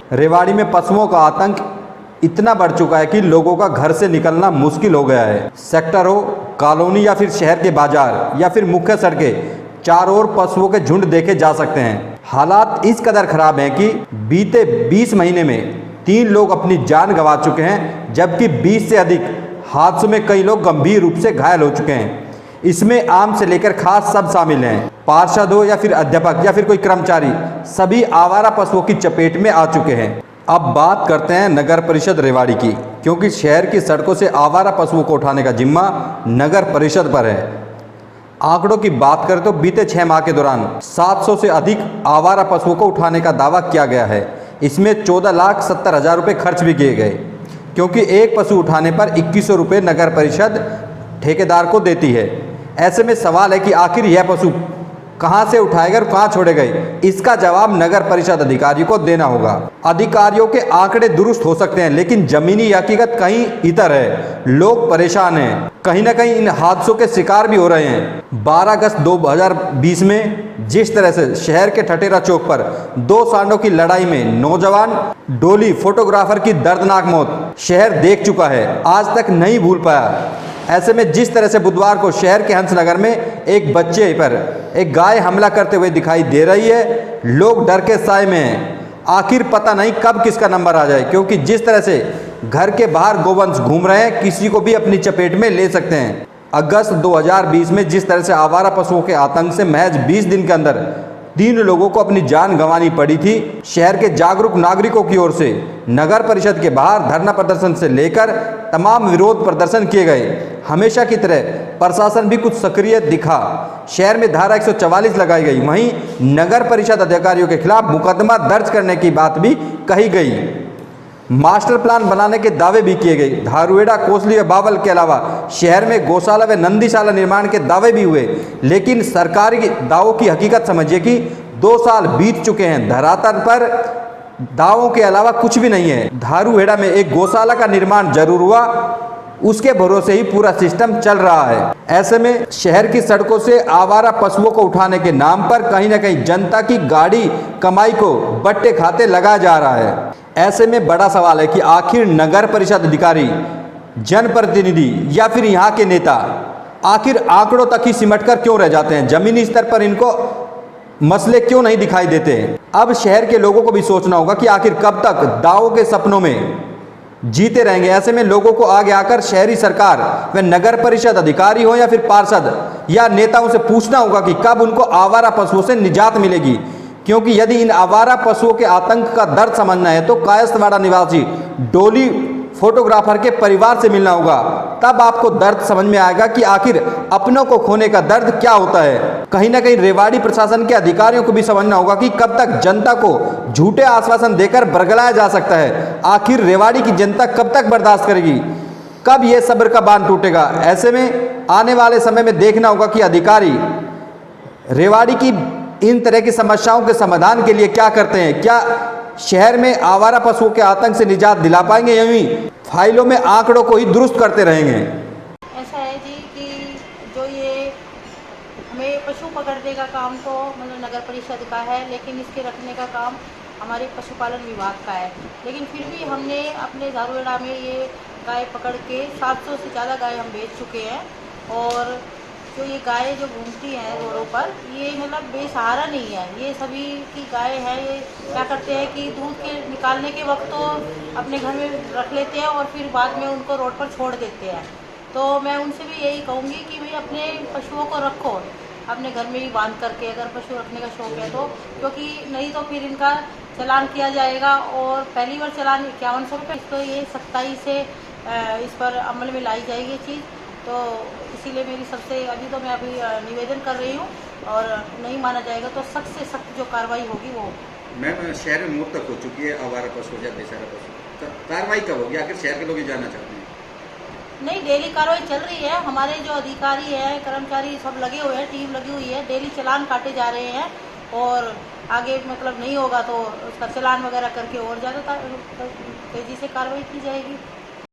रेवाड़ी में पशुओं का आतंक इतना बढ़ चुका है कि लोगों का घर से निकलना मुश्किल हो गया है। सेक्टर हो, कॉलोनी या फिर शहर के बाजार या फिर मुख्य सड़कें, चारों ओर पशुओं के झुंड देखे जा सकते हैं। हालात इस कदर खराब हैं कि बीते 20 महीने में 3 लोग अपनी जान गंवा चुके हैं, जबकि 20 से अधिक हादसों में कई लोग गंभीर रूप से घायल हो चुके हैं। इसमें आम से लेकर खास सब शामिल हैं। पार्षद हो या फिर अध्यापक या फिर कोई कर्मचारी, सभी आवारा पशुओं की चपेट में आ चुके हैं। अब बात करते हैं नगर परिषद रेवाड़ी की, क्योंकि शहर की सड़कों से आवारा पशुओं को उठाने का जिम्मा नगर परिषद पर है। आंकड़ों की बात करें तो बीते 6 माह के दौरान 700 से अधिक आवारा पशुओं को उठाने का दावा किया गया है। इसमें 14,70,000 रुपये खर्च भी किए गए, क्योंकि एक पशु उठाने पर 2100 रुपये नगर परिषद ठेकेदार को देती है। ऐसे में सवाल है कि आखिर यह पशु कहां से उठाएगा और कहां छोड़े गए, इसका जवाब नगर परिषद अधिकारियों को देना होगा। अधिकारियों के आंकड़े दुरुस्त हो सकते हैं, लेकिन जमीनी हकीकत कहीं इधर है। लोग परेशान हैं, कहीं ना कहीं इन हादसों के शिकार भी हो रहे हैं। 12 अगस्त 2020 में जिस तरह से शहर के ठटेरा चौक पर 2 सांडों की लड़ाई में नौजवान डोली फोटोग्राफर की दर्दनाक मौत शहर देख चुका है, आज तक नहीं भूल पाया। ऐसे में जिस तरह से बुधवार को शहर के हंसनगर में एक बच्चे पर एक गाय हमला करते हुए दिखाई दे रही है, लोग डर के साए में हैं। आखिर पता नहीं कब किसका नंबर आ जाए, क्योंकि जिस तरह से घर के बाहर गोवंश घूम रहे हैं, किसी को भी अपनी चपेट में ले सकते हैं। अगस्त 2020 में जिस तरह से आवारा पशुओं के आतंक से महज 20 दिन के अंदर 3 लोगों को अपनी जान गंवानी पड़ी थी, शहर के जागरूक नागरिकों की ओर से नगर परिषद के बाहर धरना प्रदर्शन से लेकर तमाम विरोध प्रदर्शन किए गए। हमेशा की तरह प्रशासन भी कुछ सक्रिय दिखा। शहर में धारा 144 लगाई गई, वहीं नगर परिषद अधिकारियों के खिलाफ मुकदमा दर्ज करने की बात भी कही गई। मास्टर प्लान बनाने के दावे भी किए गए। धारुएड़ा, कोसली व बावल के अलावा शहर में गौशाला व नंदीशाला निर्माण के दावे भी हुए, लेकिन सरकारी दावों की हकीकत समझिए कि 2 साल बीत चुके हैं, धरातल पर दावों के अलावा कुछ भी नहीं है। धारुहेड़ा में एक गौशाला का निर्माण जरूर हुआ, उसके भरोसे ही पूरा सिस्टम चल रहा है। ऐसे में शहर की सड़कों से आवारा पशुओं को उठाने के नाम पर कहीं ना कहीं जनता की गाड़ी कमाई को बट्टे खाते लगाया जा रहा है। ऐसे में बड़ा सवाल है कि आखिर नगर परिषद अधिकारी, जनप्रतिनिधि या फिर यहाँ के नेता आखिर आंकड़ों तक ही सिमट कर क्यों रह जाते हैं, जमीनी स्तर पर इनको मसले क्यों नहीं दिखाई देते हैं। अब शहर के लोगों को भी सोचना होगा कि आखिर कब तक दावों के सपनों में जीते रहेंगे। ऐसे में लोगों को आगे आकर शहरी सरकार व नगर परिषद अधिकारी हो या फिर पार्षद या नेताओं से पूछना होगा कि कब उनको आवारा पशुओं से निजात मिलेगी, क्योंकि यदि इन आवारा पशुओं के आतंक का दर्द समझना है तो कायस्थवाड़ा निवासी डोली फोटोग्राफर के परिवार से मिलना होगा, तब आपको दर्द समझ में आएगा कि आखिर अपनों को खोने का दर्द क्या होता है। कहीं ना कहीं रेवाड़ी प्रशासन के अधिकारियों को भी समझना होगा कि कब तक जनता को झूठे आश्वासन देकर बरगलाया जा सकता है। आखिर रेवाड़ी की जनता कब तक बर्दाश्त करेगी, कब ये सब्र का बांध टूटेगा। ऐसे में आने वाले समय में देखना होगा कि अधिकारी रेवाड़ी की इन तरह की समस्याओं के समाधान के लिए क्या करते हैं। क्या शहर में आवारा पशुओं के आतंक से निजात दिला पाएंगे, या यूं फाइलों में आंकड़ों को ही दुरुस्त करते रहेंगे। ऐसा है जी कि जो ये हमें पशु पकड़ने का काम तो मतलब नगर परिषद का है, लेकिन इसके रखने का काम हमारे पशुपालन विभाग का है। लेकिन फिर भी हमने अपने धारुएड़ा में ये गाय पकड़ के 700 से ज़्यादा गाय हम बेच चुके हैं। और जो ये गाय जो घूमती हैं रोडों पर, ये मतलब बेसहारा नहीं है, ये सभी की गाय है। ये क्या करते हैं कि दूध के निकालने के वक्त तो अपने घर में रख लेते हैं और फिर बाद में उनको रोड पर छोड़ देते हैं। तो मैं उनसे भी यही कहूँगी कि भाई अपने पशुओं को रखो अपने घर में ही बांध करके, अगर पशु रखने का शौक़ है तो, क्योंकि नहीं तो फिर इनका चालान किया जाएगा। और पहली बार चालान 5100 रुपये, तो ये सख्ताई से इस पर अमल में लाई जाएगी ये चीज़। तो इसीलिए मेरी सबसे अभी तो मैं अभी निवेदन कर रही हूँ, और नहीं माना जाएगा तो सख्त से सख्त जो कार्रवाई होगी वो। मैम, शहर में मौत तक हो चुकी है आवारा पशु या बेसहारा पशु, कार्रवाई कब होगी? आखिर शहर के लोग ये जानना चाहते हैं। नहीं, डेली कार्रवाई चल रही है, हमारे जो अधिकारी हैं, कर्मचारी सब लगे हुए हैं, टीम लगी हुई है, डेली चालान काटे जा रहे हैं। और आगे मतलब नहीं होगा तो उसका चालान वगैरह करके और ज़्यादा तेज़ी से कार्रवाई की जाएगी।